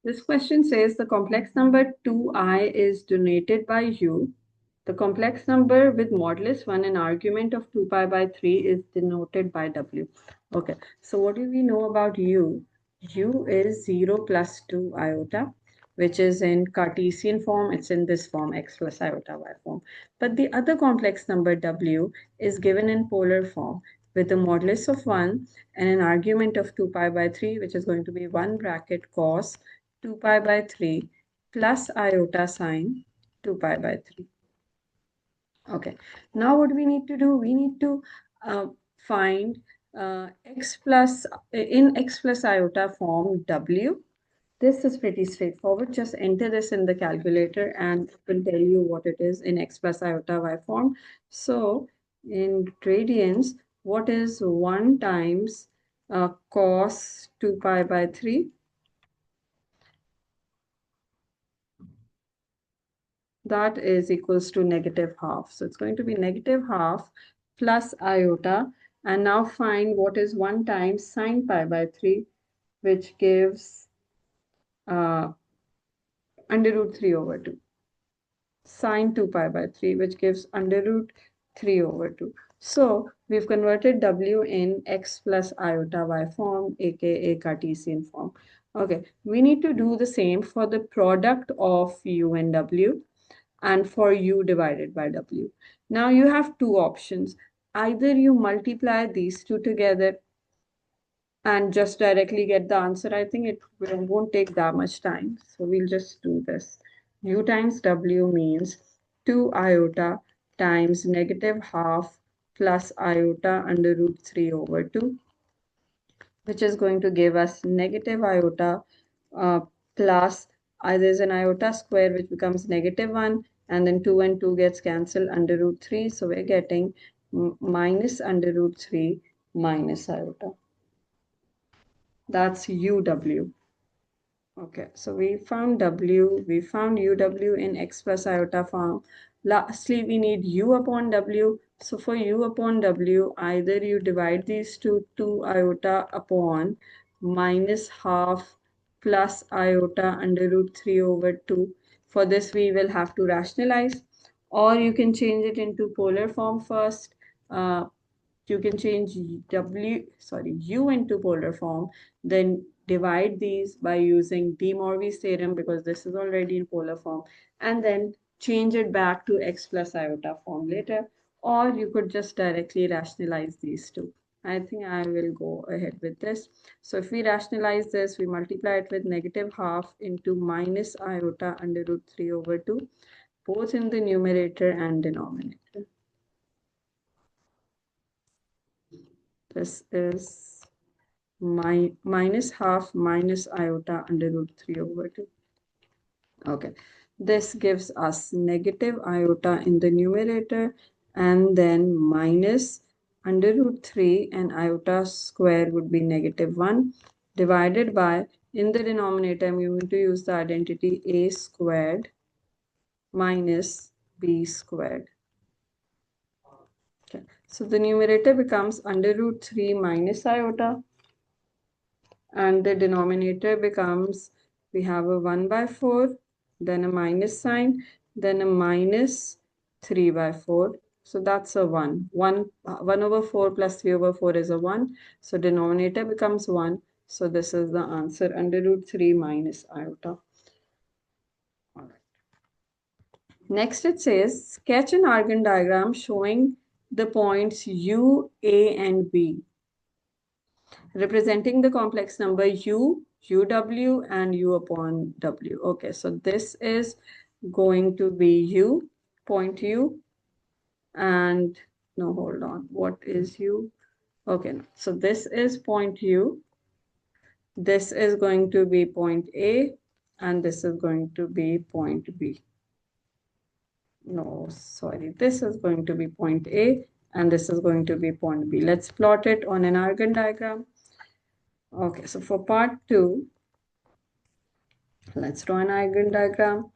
This question says the complex number 2i is denoted by u. The complex number with modulus 1 and argument of 2 pi by 3 is denoted by w. Okay, so what do we know about u? U is 0 plus 2 iota, which is in Cartesian form. It's in this form, x plus iota y form. But the other complex number w is given in polar form with a modulus of 1 and an argument of 2 pi by 3, which is going to be 1 bracket cos 2 pi by 3 plus iota sine 2 pi by 3. Okay, now what we need to do, we need to find x plus in x plus iota form w. This is pretty straightforward. Just enter this in the calculator and it will tell you what it is in x plus iota y form. So in radians, what is 1 times cos 2 pi by 3? That is equals to negative half. So it's going to be negative half plus iota. And now find what is 1 times sine pi by 3, which gives under root 3 over 2. Sine 2 pi by 3, which gives under root 3 over 2. So we've converted w in x plus iota y form, aka Cartesian form. Okay, we need to do the same for the product of u and w and for u divided by w. Now you have two options. Either you multiply these two together and just directly get the answer. I think it won't take that much time. So we'll just do this. U times w means 2 iota times negative half plus iota under root 3 over 2, which is going to give us negative iota plus there's an iota square which becomes negative 1, and then 2 and 2 gets cancelled under root 3. So we're getting minus under root 3 minus iota. That's UW. Okay, so we found W, we found UW in x plus iota form. Lastly, we need U upon W. So for U upon W, either you divide these two iota upon minus half plus iota under root 3 over 2. For this, we will have to rationalize, or you can change it into polar form first. You can change U into polar form, then divide these by using De Morgan's theorem because this is already in polar form, and then change it back to x plus iota form later, or you could just directly rationalize these two. I think I will go ahead with this. So if we rationalize this, we multiply it with negative half into minus iota under root 3 over 2, both in the numerator and denominator. This is minus half minus iota under root 3 over 2. Okay, this gives us negative iota in the numerator and then minus under root 3, and iota square would be negative 1 divided by, in the denominator I'm going to use the identity a squared minus b squared. Okay, so the numerator becomes under root 3 minus iota, and the denominator becomes, we have a 1 by 4, then a minus sign, then a minus 3 by 4. So that's a 1. 1 over 4 plus 3 over 4 is a 1. So denominator becomes 1. So this is the answer, under root 3 minus iota. All right. Next it says, sketch an Argand diagram showing the points U, A, and B, representing the complex number U, UW, and U upon W. Okay, so this is going to be U, point U, and no, hold on. What is U? Okay, so this is point U. This is going to be point A, and this is going to be point B. No, sorry, this is going to be point A, and this is going to be point B. Let's plot it on an Argand diagram. Okay, so for part 2, let's draw an Argand diagram.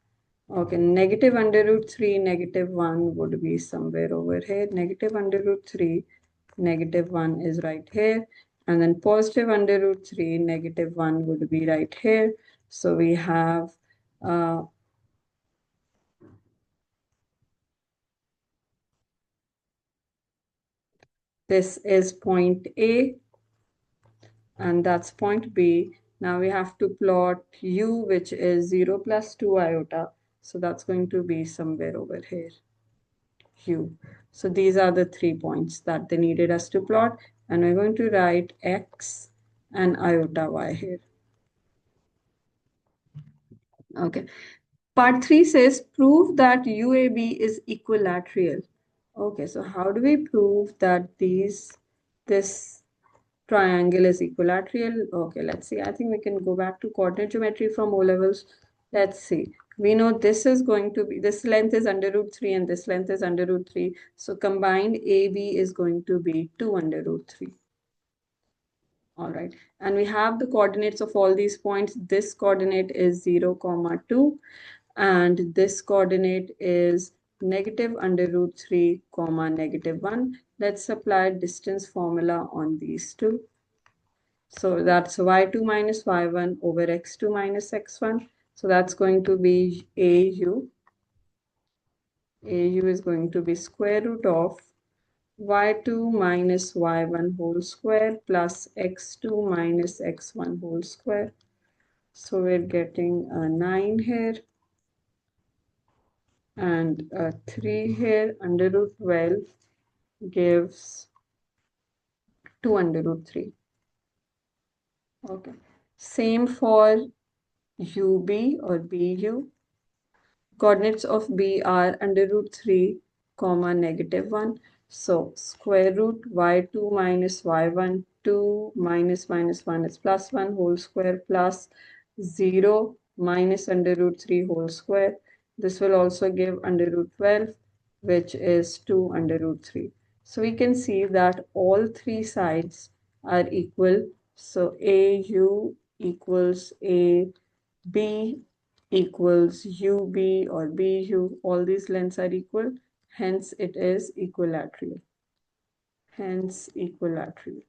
Okay, negative under root 3, negative 1 would be somewhere over here. Negative under root 3, negative 1 is right here. And then positive under root 3, negative 1 would be right here. So we have this is point A and that's point B. Now we have to plot U, which is 0 plus 2 iota. So that's going to be somewhere over here, U. So these are the 3 points that they needed us to plot. And we're going to write X and iota Y here. Okay. Part 3 says prove that UAB is equilateral. Okay, so how do we prove that this triangle is equilateral? Okay, let's see. I think we can go back to coordinate geometry from O levels. Let's see. We know this is going to be, this length is under root 3 and this length is under root 3. So combined AB is going to be 2 under root 3. All right. And we have the coordinates of all these points. This coordinate is 0, 2. And this coordinate is negative under root 3, comma negative 1. Let's apply distance formula on these two. So that's y2 minus y1 over x2 minus x1. So that's going to be AU. AU is going to be square root of y2 minus y1 whole square plus x2 minus x1 whole square. So we're getting a 9 here and a 3 here. Under root 12 gives 2 under root 3. Okay. Same for UB or BU. Coordinates of B are under root 3, comma negative 1. So square root y2 minus y1, 2 minus 1 is plus 1 whole square plus 0 minus under root 3 whole square. This will also give under root 12, which is 2 under root 3. So we can see that all three sides are equal. So AU equals AB equals UB or BU, all these lengths are equal, hence it is equilateral. Hence equilateral.